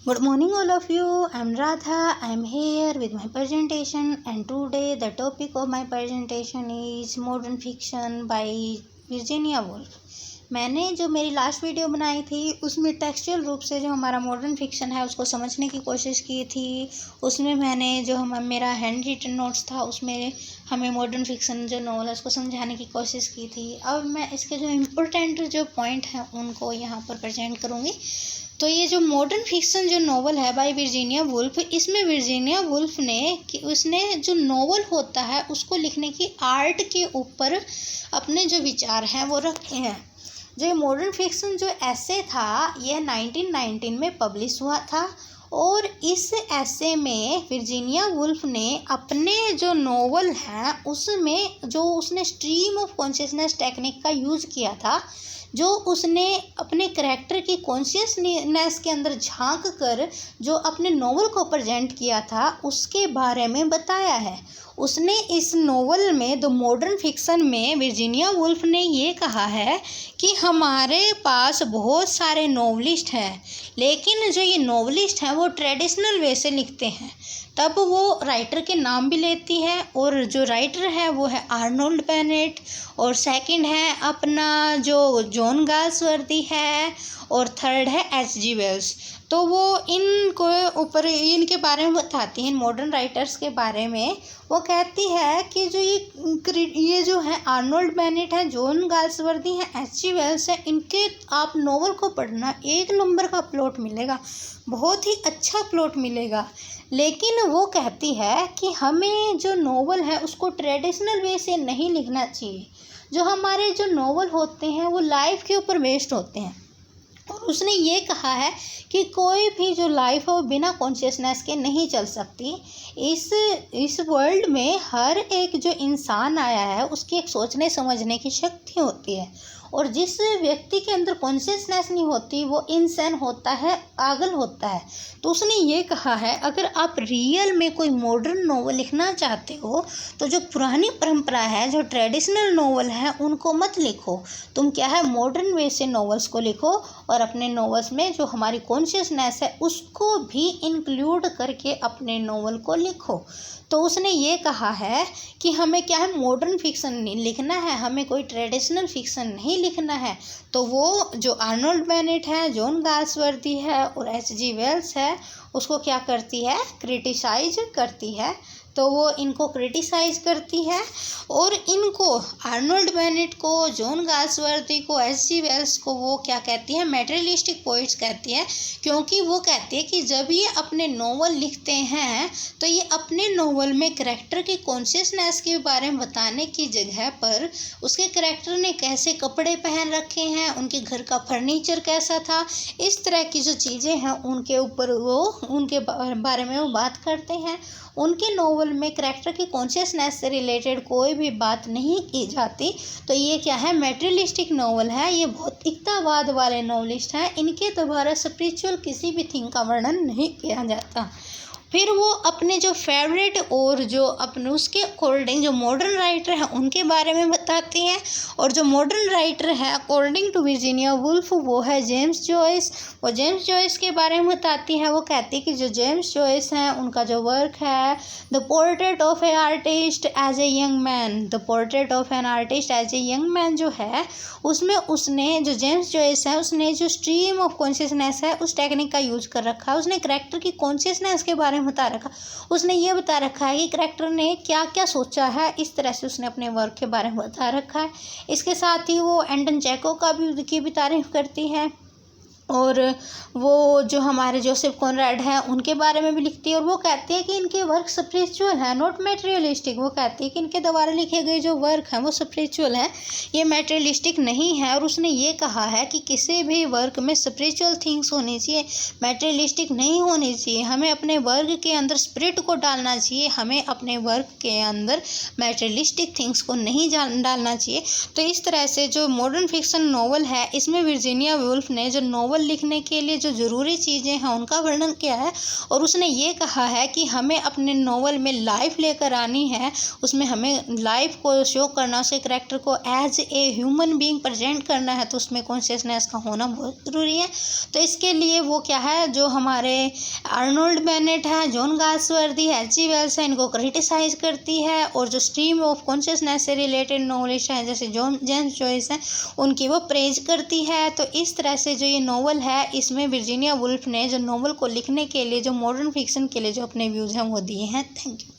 Good morning, all of you. I'm Radha. I'm here with my presentation, and today the topic of my presentation is modern fiction by Virginia Woolf. मैंने जो मेरी last video बनाई थी उसमें textual रूप से जो हमारा मॉडर्न फिक्शन है उसको समझने की कोशिश की थी। उसमें मैंने जो मेरा हैंड रिटन नोट्स था उसमें हमें मॉडर्न फिक्शन जो नॉवल है उसको समझाने की कोशिश की थी। अब मैं इसके जो इम्पोर्टेंट जो पॉइंट हैं उनको यहाँ पर प्रेजेंट करूँगी। तो ये जो मॉडर्न फिक्शन जो नॉवल है बाय वर्जीनिया वुल्फ, इसमें वर्जीनिया वुल्फ ने कि उसने जो नॉवल होता है उसको लिखने की आर्ट के ऊपर अपने जो विचार हैं वो रखे हैं। जो मॉडर्न फिक्शन जो ऐसे था यह 1919 में पब्लिश हुआ था और इस ऐसे में वर्जीनिया वुल्फ ने अपने जो नॉवल हैं उसमें जो उसने स्ट्रीम ऑफ कॉन्शियसनेस टेक्निक का यूज़ किया था, जो उसने अपने करैक्टर की कॉन्शियसनेस के अंदर झांक कर जो अपने नॉवल को प्रेजेंट किया था उसके बारे में बताया है। उसने इस नॉवल में द मॉडर्न फिक्शन में वर्जीनिया वुल्फ ने ये कहा है कि हमारे पास बहुत सारे नॉवलिस्ट हैं, लेकिन जो ये नॉवलिस्ट हैं वो ट्रेडिशनल वे से लिखते हैं। तब वो राइटर के नाम भी लेती है और जो राइटर है वो है आर्नोल्ड बेनेट, और सेकंड है अपना जो जॉन गाल्सवर्दी है, और थर्ड है H.G. वेल्स। तो वो इनको ऊपर इनके बारे में बताती हैं, मॉडर्न राइटर्स के बारे में। वो कहती है कि जो ये जो है आर्नोल्ड बेनेट है, जॉन गाल्सवर्दी है, H.G. वेल्स है, इनके आप नॉवल को पढ़ना एक नंबर का प्लॉट मिलेगा, बहुत ही अच्छा प्लॉट मिलेगा। लेकिन वो कहती है कि हमें जो नॉवल है उसको ट्रेडिशनल वे से नहीं लिखना चाहिए। जो हमारे जो नॉवल होते हैं वो लाइफ के ऊपर बेस्ड होते हैं, और उसने ये कहा है कि कोई भी जो लाइफ है वो बिना कॉन्शियसनेस के नहीं चल सकती। इस वर्ल्ड में हर एक जो इंसान आया है उसकी एक सोचने समझने की शक्ति होती है, और जिस व्यक्ति के अंदर कॉन्शियसनेस नहीं होती वो इंसान होता है, पागल होता है। तो उसने ये कहा है अगर आप रियल में कोई मॉडर्न नॉवल लिखना चाहते हो तो जो पुरानी परंपरा है, जो ट्रेडिशनल नॉवल है, उनको मत लिखो। तुम क्या है मॉडर्न वे से नॉवेल्स को लिखो, और अपने नॉवेल्स में जो हमारी कॉन्शियसनेस है उसको भी इंक्लूड करके अपने नॉवल को लिखो। तो उसने ये कहा है कि हमें क्या है मॉडर्न फिक्शन लिखना है, हमें कोई ट्रेडिशनल फिक्शन नहीं लिखना है। तो वो जो आर्नोल्ड बेनेट है, जॉन गाल्सवर्दी है और H.G. वेल्स है उसको क्या करती है, क्रिटिसाइज करती है। तो वो इनको क्रिटिसाइज करती है, और इनको आर्नोल्ड बेनेट को, जॉन गाल्सवर्दी को, H.G. वेल्स को वो क्या कहती है, मटेरियलिस्टिक पोइट्स कहती है। क्योंकि वो कहती है कि जब ये अपने नॉवल लिखते हैं तो ये अपने नॉवल में करैक्टर की कॉन्शियसनेस के बारे में बताने की जगह पर उसके करैक्टर ने कैसे कपड़े पहन रखे हैं, उनके घर का फर्नीचर कैसा था, इस तरह की जो चीज़ें हैं उनके ऊपर वो उनके बारे में वो बात करते हैं। उनके नॉवल में करैक्टर की कॉन्शियसनेस से रिलेटेड कोई भी बात नहीं की जाती। तो ये क्या है, मटेरियलिस्टिक नॉवल है, ये भौतिकतावाद वाले नॉवलिस्ट हैं। इनके द्वारा स्पिरिचुअल किसी भी थिंग का वर्णन नहीं किया जाता। फिर वो अपने जो फेवरेट और जो अपने उसके अकॉर्डिंग जो मॉडर्न राइटर हैं उनके बारे में बताती हैं, और जो मॉडर्न राइटर है अकॉर्डिंग टू वर्जीनिया वुल्फ वो है जेम्स जॉयस। वो जेम्स जॉयस के बारे में बताती है। वो कहती है कि जो जेम्स जॉयस हैं उनका जो वर्क है the portrait of a artist as a young man, the portrait of an artist as a young man जो है उसमें उसने जो जेम्स जॉयस है उसने जो स्ट्रीम ऑफ कॉन्शियसनेस है उस टेक्निक का यूज़ कर रखा है। उसने करैक्टर की कॉन्शियसनेस के बारे में बता रखा, उसने ये बता रखा है कि करैक्टर ने क्या क्या सोचा है, इस तरह से उसने अपने वर्क के बारे में बता रखा है। इसके साथ ही वो एंटन चेखव की भी तारीफ करती है, और वो जो हमारे जोसेफ कॉनराड हैं उनके बारे में भी लिखती है। और वो कहती है कि इनके वर्क स्पिरिचुअल है, नॉट मटेरियलिस्टिक। वो कहती है कि इनके द्वारा लिखे गए जो वर्क हैं वो स्पिरिचुअल हैं, ये मटेरियलिस्टिक नहीं है। और उसने ये कहा है कि किसी भी वर्क में स्पिरिचुअल थिंग्स होनी चाहिए, मटेरियलिस्टिक नहीं होनी चाहिए। हमें अपने वर्क के अंदर स्पिरिट को डालना चाहिए, हमें अपने वर्क के अंदर मटेरियलिस्टिक थिंग्स को नहीं डालना चाहिए। तो इस तरह से जो मॉडर्न फिक्शन नॉवल है इसमें वर्जीनिया वुल्फ ने जो नॉवल नॉवल लिखने के लिए जो ज़रूरी चीज़ें हैं उनका वर्णन किया है। और उसने ये कहा है कि हमें अपने नॉवल में लाइफ लेकर आनी है, उसमें हमें लाइफ को शो करना, उसके करैक्टर को as a human being present करना है, तो उसमें कॉन्शियसनेस का होना बहुत ज़रूरी है। तो इसके लिए वो क्या है, जो हमारे आर्नोल्ड बेनेट है, जॉन गाल्सवर्दी है, एच.जी. वेल्स है, इनको क्रिटिसाइज़ करती है। और जो स्ट्रीम ऑफ कॉन्शियसनेस से रिलेटेड नॉवलिस्ट हैं जैसे जेम्स जॉयस हैं, उनकी वो प्रेज करती है। तो इस तरह से जो ये नॉवल है, इसमें वर्जीनिया वुल्फ ने जो नॉवल को लिखने के लिए, जो मॉडर्न फिक्शन के लिए जो अपने व्यूज़ हैं वो दिए हैं। Thank you.